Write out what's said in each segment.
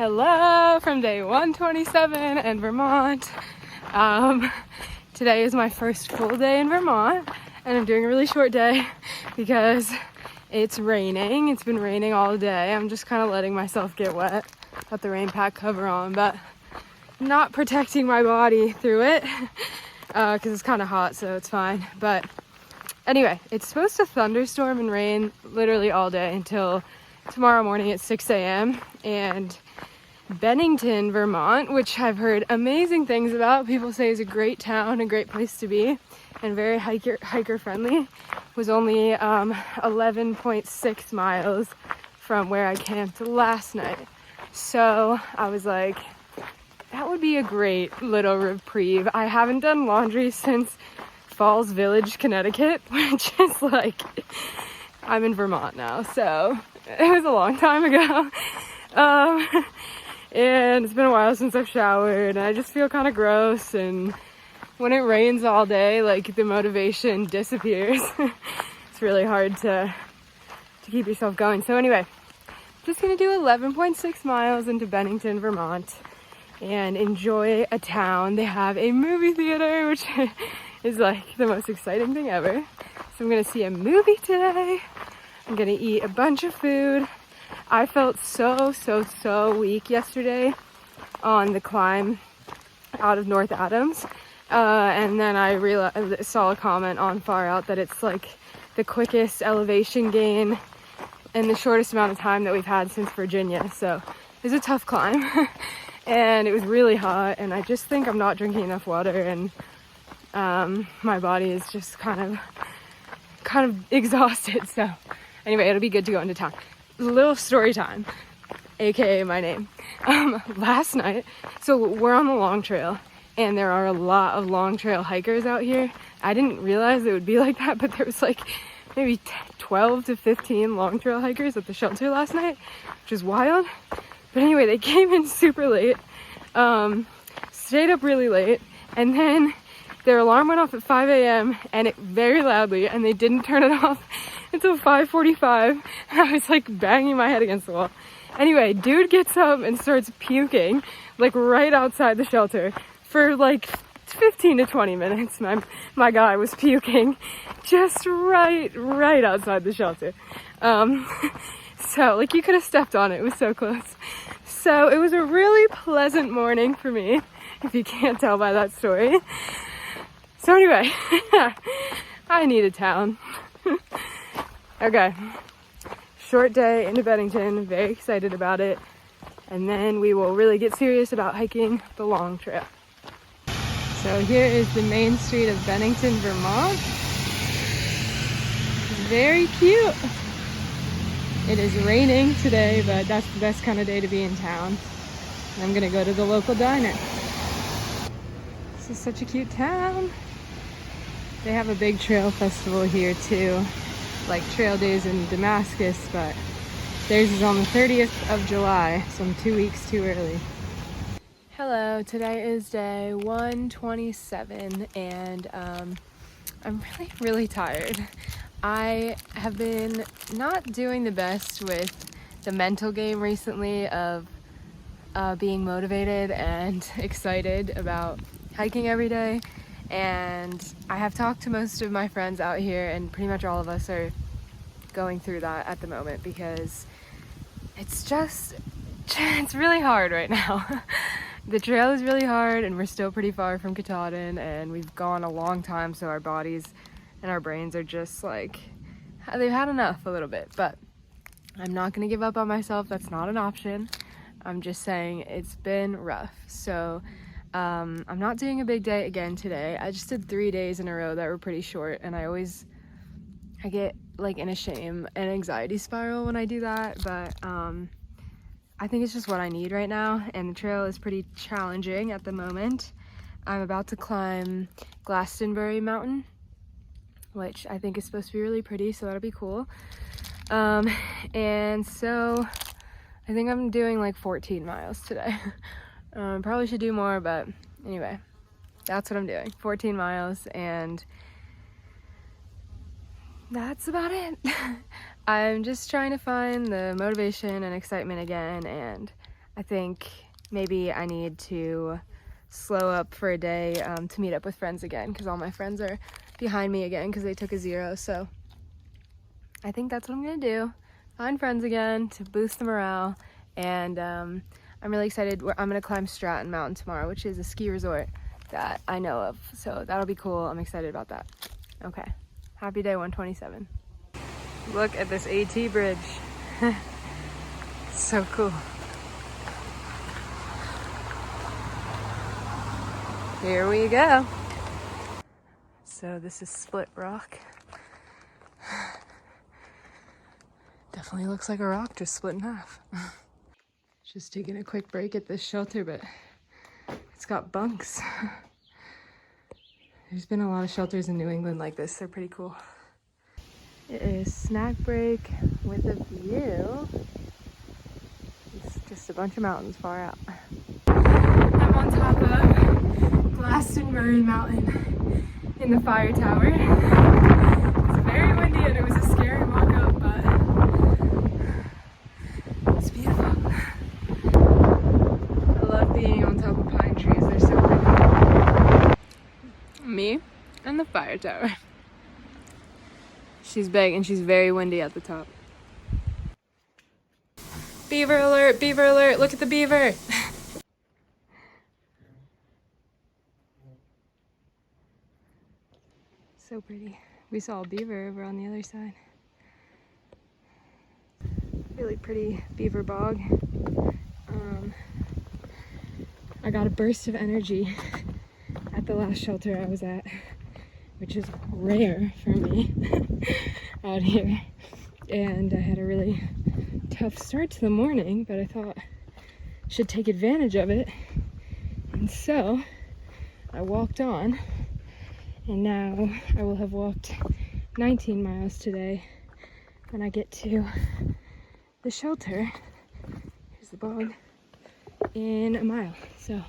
Hello from day 127 in Vermont. Today is my first full day in Vermont, and I'm doing a really short day because it's raining. It's been raining all day. I'm just kind of letting myself get wet. Got the rain pack cover on, but not protecting my body through it because it's kind of hot, so it's fine. But anyway, it's supposed to thunderstorm and rain literally all day until tomorrow morning at 6 a.m. and Bennington, Vermont, which I've heard amazing things about. People say is a great town, a great place to be, and very hiker friendly, was only 11.6 miles from where I camped last night. So I was like, that would be a great little reprieve. I haven't done laundry since Falls Village, Connecticut, which is like, I'm in Vermont now, so it was a long time ago. And it's been a while since I've showered, and I just feel kind of gross, and when it rains all day, like, the motivation disappears. It's really hard to keep yourself going. So anyway, just gonna do 11.6 miles into Bennington, Vermont, and enjoy a town. They have a movie theater, which is like the most exciting thing ever. So I'm gonna see a movie today. I'm gonna eat a bunch of food. I felt so weak yesterday on the climb out of North Adams. And then I saw a comment on Far Out that it's like the quickest elevation gain in the shortest amount of time that we've had since Virginia. So it was a tough climb and it was really hot, and I just think I'm not drinking enough water, and my body is just kind of exhausted. So anyway, it'll be good to go into town. Little story time, aka my name. Last night, so we're on the long trail, and there are a lot of long trail hikers out here. I didn't realize it would be like that, but there was like maybe 12 to 15 long trail hikers at the shelter last night, which is wild. But anyway, they came in super late, stayed up really late, and then their alarm went off at 5 a.m. and it very loudly, and they didn't turn it off until 5:45. I was like banging my head against the wall. Anyway, dude gets up and starts puking like right outside the shelter for like 15 to 20 minutes. My guy was puking just right outside the shelter. So like you could have stepped on it. It was so close. So it was a really pleasant morning for me, if you can't tell by that story. So anyway, I need a town. Okay, short day into Bennington, very excited about it, and then we will really get serious about hiking the long trail. So here is the main street of Bennington, Vermont. Very cute. It is raining today, but that's the best kind of day to be in town. And I'm gonna go to the local diner. This is such a cute town. They have a big trail festival here too, like trail days in Damascus, but theirs is on the 30th of July, so I'm 2 weeks too early. Hello, today is day 127, and I'm really tired. I have been not doing the best with the mental game recently of being motivated and excited about hiking every day. And I have talked to most of my friends out here, and pretty much all of us are going through that at the moment because it's really hard right now. The trail is really hard, and we're still pretty far from Killington, and we've gone a long time, so our bodies and our brains are just like, they've had enough a little bit. But I'm not gonna give up on myself. That's not an option. I'm just saying it's been rough. So I'm not doing a big day again today. I just did 3 days in a row that were pretty short, and I get like in a shame and anxiety spiral when I do that, but I think it's just what I need right now, and the trail is pretty challenging at the moment. I'm about to climb Bromley Mountain, which I think is supposed to be really pretty, so that'll be cool. And so I think I'm doing like 14 miles today. Probably should do more, but anyway, that's what I'm doing. 14 miles, and that's about it. I'm just trying to find the motivation and excitement again, and I think maybe I need to slow up for a day to meet up with friends again, because all my friends are behind me again because they took a 0. So I think that's what I'm gonna do. Find friends again to boost the morale. And I'm really excited. I'm gonna climb Stratton Mountain tomorrow, which is a ski resort that I know of. So that'll be cool. I'm excited about that. Okay, happy day 127. Look at this AT bridge. So cool. Here we go. So this is Split Rock. Definitely looks like a rock just split in half. Just taking a quick break at this shelter, but it's got bunks. There's been a lot of shelters in New England like this. They're pretty cool. It is snack break with a view. It's just a bunch of mountains far out. I'm on top of Glastonbury Mountain in the fire tower. It's very windy and it was a scary walk up, but it's beautiful. I love being on top of pine trees. They're so pretty. Me and the fire tower. She's big and she's very windy at the top. Beaver alert, beaver alert, look at the beaver. So pretty. We saw a beaver over on the other side. Really pretty beaver bog. I got a burst of energy at the last shelter I was at, which is rare for me out here. And I had a really tough start to the morning, but I thought I should take advantage of it. And so I walked on, and now I will have walked 19 miles today when I get to the shelter. Here's the bog, in a mile. So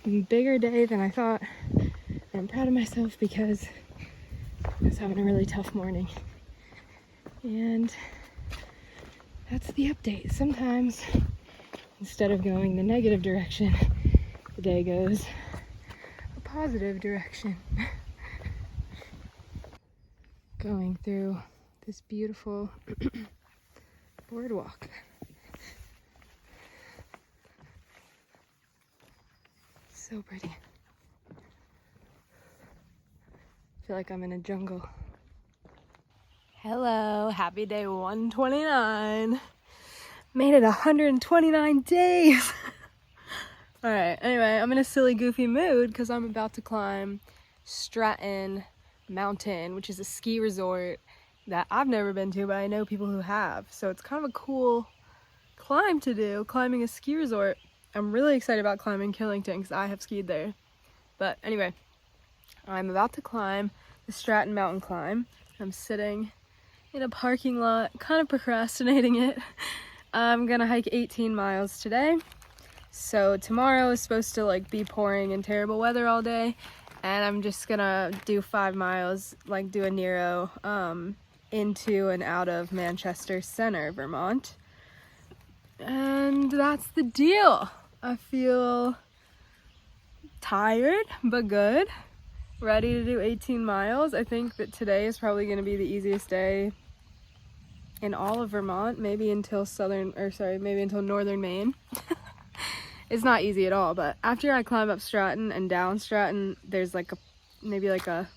bigger day than I thought. I'm proud of myself because I was having a really tough morning. And that's the update. Sometimes instead of going the negative direction, the day goes a positive direction. Going through this beautiful boardwalk. So pretty. I feel like I'm in a jungle. Hello, happy day 129. Made it 129 days. All right, anyway, I'm in a silly, goofy mood because I'm about to climb Stratton Mountain, which is a ski resort that I've never been to, but I know people who have. So it's kind of a cool climb to do, climbing a ski resort. I'm really excited about climbing Killington because I have skied there. But anyway, I'm about to climb the Stratton Mountain climb. I'm sitting in a parking lot, kind of procrastinating it. I'm gonna hike 18 miles today. So tomorrow is supposed to like be pouring and terrible weather all day, and I'm just gonna do 5 miles, like do a Nero into and out of Manchester Center, Vermont. And that's the deal. I feel tired but good, ready to do 18 miles. I think that today is probably going to be the easiest day in all of Vermont, maybe until maybe until northern Maine. It's not easy at all, but after I climb up Stratton and down Stratton, there's like maybe a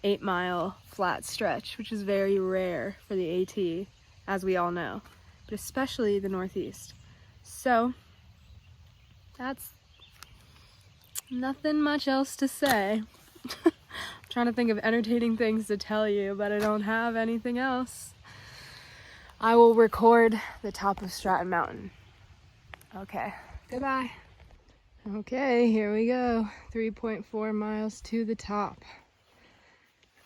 8-mile flat stretch, which is very rare for the AT, as we all know, but especially the Northeast. So that's nothing much else to say. I'm trying to think of entertaining things to tell you, but I don't have anything else. I will record the top of Stratton Mountain. Okay, goodbye. Okay, here we go. 3.4 miles to the top.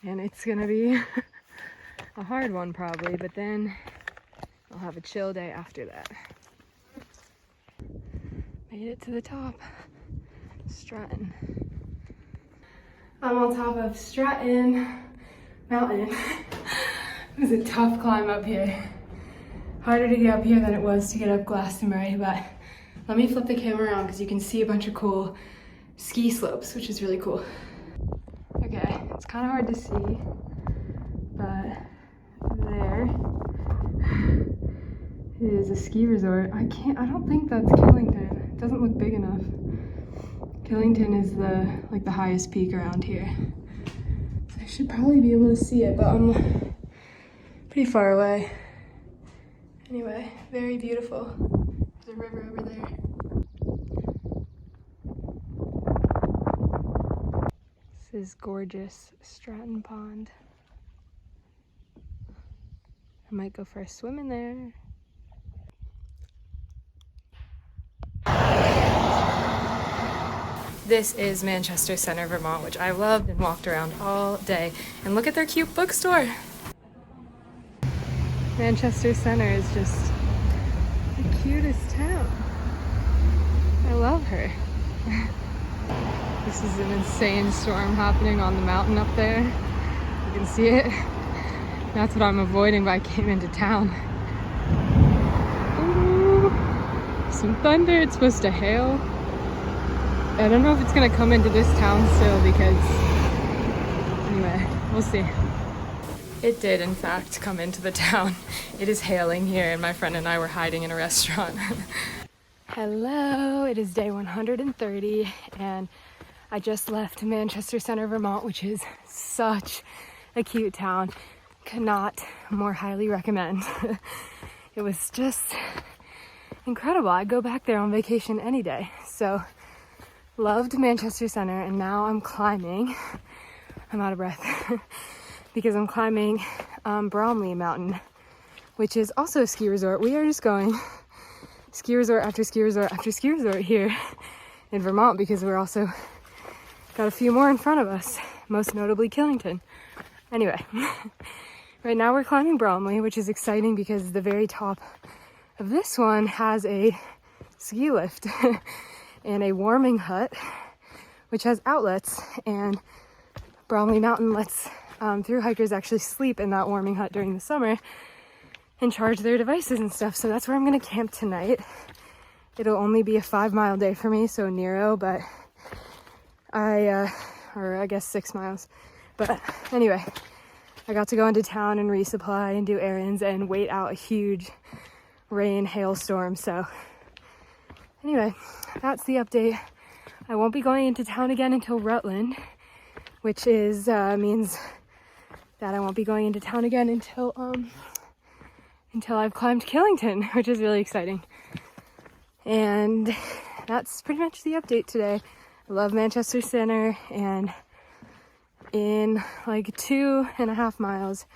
And it's gonna be a hard one probably, but then I'll have a chill day after that. Made it to the top. Stratton. I'm on top of Stratton Mountain. It was a tough climb up here. harder to get up here than it was to get up Glastonbury, but let me flip the camera around because you can see a bunch of cool ski slopes, which is really cool. Okay, it's kind of hard to see, but there is a ski resort. I don't think that's Killington. It doesn't look big enough. Killington is the highest peak around here. So I should probably be able to see it, but I'm pretty far away. Anyway, very beautiful. There's a river over there. This is gorgeous Stratton Pond. I might go for a swim in there. This is Manchester Center, Vermont, which I loved and walked around all day. And look at their cute bookstore. Manchester Center is just the cutest town. I love her. This is an insane storm happening on the mountain up there. You can see it. That's what I'm avoiding by I came into town. Ooh, some thunder. It's supposed to hail. I don't know if it's gonna come into this town still because, anyway, we'll see. It did, in fact, come into the town. It is hailing here, and my friend and I were hiding in a restaurant. Hello, it is day 130, and I just left Manchester Center, Vermont, which is such a cute town. Cannot more highly recommend. It was just incredible. I'd go back there on vacation any day. So, loved Manchester Center, and now I'm climbing. I'm out of breath because I'm climbing Bromley Mountain, which is also a ski resort. We are just going ski resort after ski resort after ski resort here in Vermont because we're also got a few more in front of us, most notably Killington. Anyway, right now we're climbing Bromley, which is exciting because the very top of this one has a ski lift and a warming hut, which has outlets, and Bromley Mountain lets through hikers actually sleep in that warming hut during the summer and charge their devices and stuff. So that's where I'm gonna camp tonight. It'll only be a 5-mile day for me, so Nero, but or I guess 6 miles. But anyway, I got to go into town and resupply and do errands and wait out a huge rain hailstorm. So anyway, that's the update. I won't be going into town again until Rutland, which is means that I won't be going into town again until I've climbed Killington, which is really exciting. And that's pretty much the update today. I love Manchester Center, and in like 2.5 miles,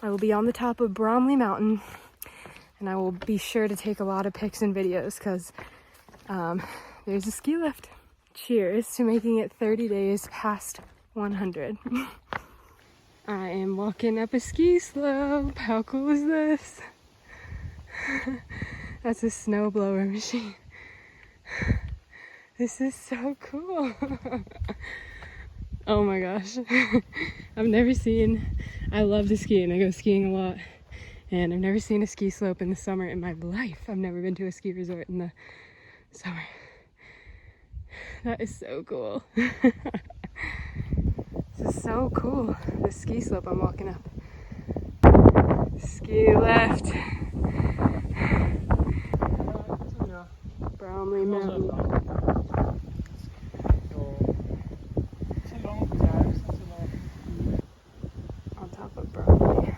I will be on the top of Bromley Mountain, and I will be sure to take a lot of pics and videos because there's a ski lift. Cheers to making it 30 days past 100. I am walking up a ski slope. How cool is this? That's a snowblower machine. This is so cool. Oh my gosh. I've never seen, I love to ski and I go skiing a lot, and I've never seen a ski slope in the summer in my life. I've never been to a ski resort in the summer. That is so cool. This is so cool. The ski slope I'm walking up. Ski left. Bromley Mountain. On top of Bromley.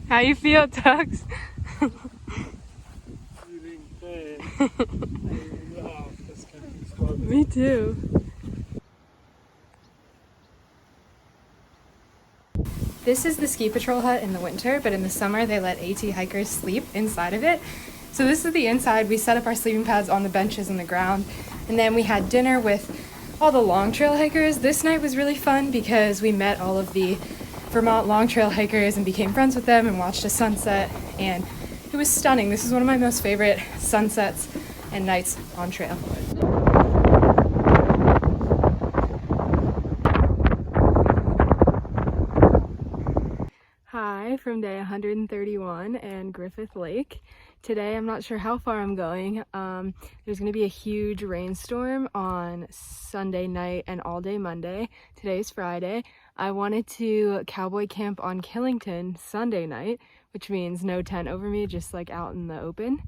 How you feel, Tux? Feeling pain. I love this camping spot. Me too. This is the ski patrol hut in the winter, but in the summer they let AT hikers sleep inside of it. So this is the inside. We set up our sleeping pads on the benches in the ground, and then we had dinner with all the long trail hikers. This night was really fun because we met all of the Vermont long trail hikers and became friends with them and watched a sunset, and it was stunning. This is one of my most favorite sunsets and nights on trail. Hi from day 131 and Griffith Lake. Today I'm not sure how far I'm going. There's going to be a huge rainstorm on Sunday night and all day Monday. Today's Friday. I wanted to cowboy camp on Killington Sunday night, which means no tent over me, just like out in the open,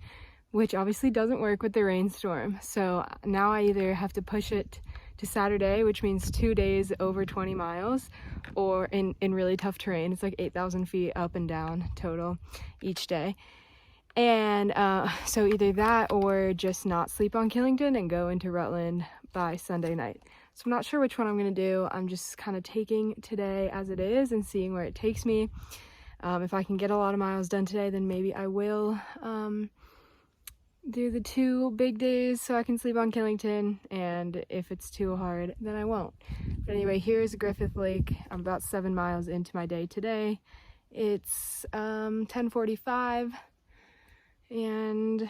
which obviously doesn't work with the rainstorm. So now I either have to push it to Saturday, which means 2 days over 20 miles, or in really tough terrain. It's like 8,000 feet up and down total each day. And so either that or just not sleep on Killington and go into Rutland by Sunday night. So I'm not sure which one I'm going to do. I'm just kind of taking today as it is and seeing where it takes me. If I can get a lot of miles done today, then maybe I will do the 2 big days so I can sleep on Killington, and if it's too hard, then I won't. But anyway, here's Griffith Lake. I'm about 7 miles into my day today. It's 10:45, and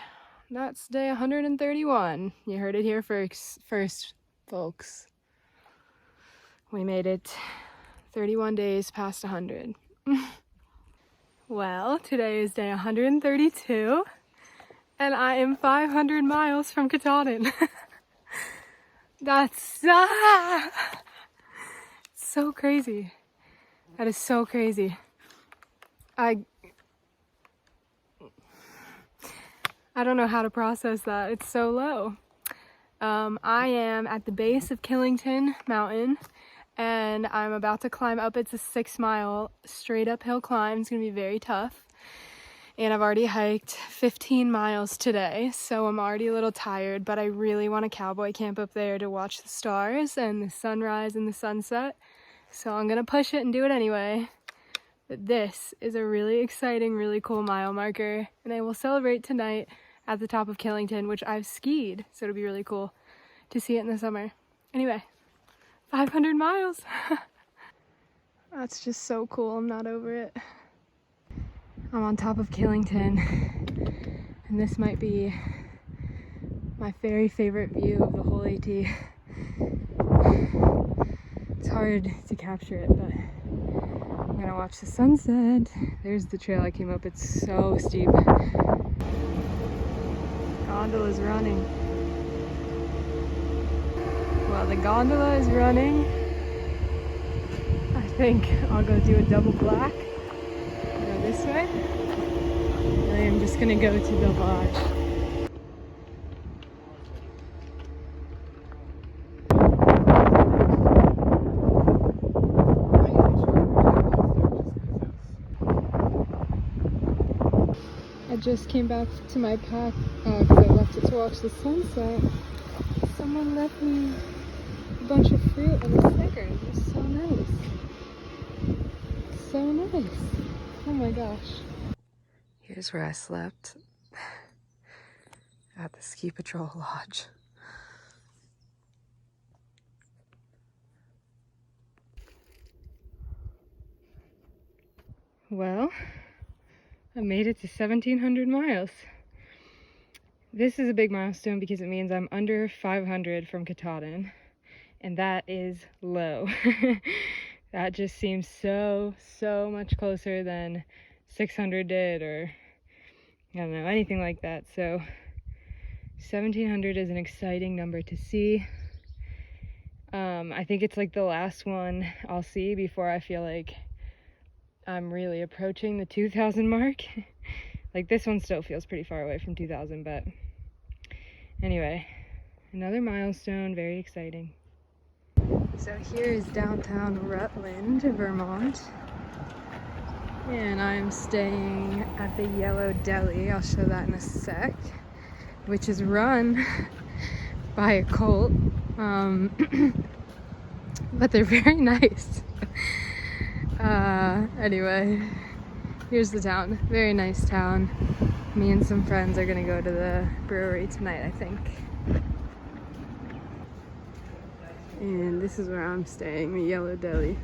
that's day 131. You heard it here first, folks. We made it 31 days past 100. Well, today is day 132. And I am 500 miles from Killington. That's so crazy. That is so crazy. I don't know how to process that. It's so low. I am at the base of Bromley Mountain, and I'm about to climb up. It's a 6-mile straight uphill climb. It's gonna be very tough. And I've already hiked 15 miles today, so I'm already a little tired, but I really want to cowboy camp up there to watch the stars and the sunrise and the sunset. So I'm going to push it and do it anyway. But this is a really exciting, really cool mile marker, and I will celebrate tonight at the top of Killington, which I've skied, so it'll be really cool to see it in the summer. Anyway, 500 miles. That's just so cool. I'm not over it. I'm on top of Killington, and this might be my very favorite view of the whole AT. It's hard to capture it, but I'm gonna watch the sunset. There's the trail I came up. It's so steep. Gondola's running. While the gondola is running, I think I'll go do a double black. This way. I am just gonna go to the lodge. I just came back to my path because I left it to watch the sunset. Someone left me a bunch of fruit and a Snickers. It was so nice. So nice. Oh my gosh. Here's where I slept at the Ski Patrol Lodge. Well, I made it to 1,700 miles. This is a big milestone because it means I'm under 500 from Killington, and that is low. That just seems so much closer than 600 did, or I don't know, anything like that. So 1,700 is an exciting number to see. I think it's like the last one I'll see before I feel like I'm really approaching the 2,000 mark. Like this one still feels pretty far away from 2,000, but anyway, another milestone, very exciting. So here is downtown Rutland, Vermont, and I'm staying at the Yellow Deli. I'll show that in a sec, which is run by a cult, but they're very nice. Anyway, here's the town. Very nice town. Me and some friends are gonna go to the brewery tonight, I think. And this is where I'm staying, the Yellow Deli.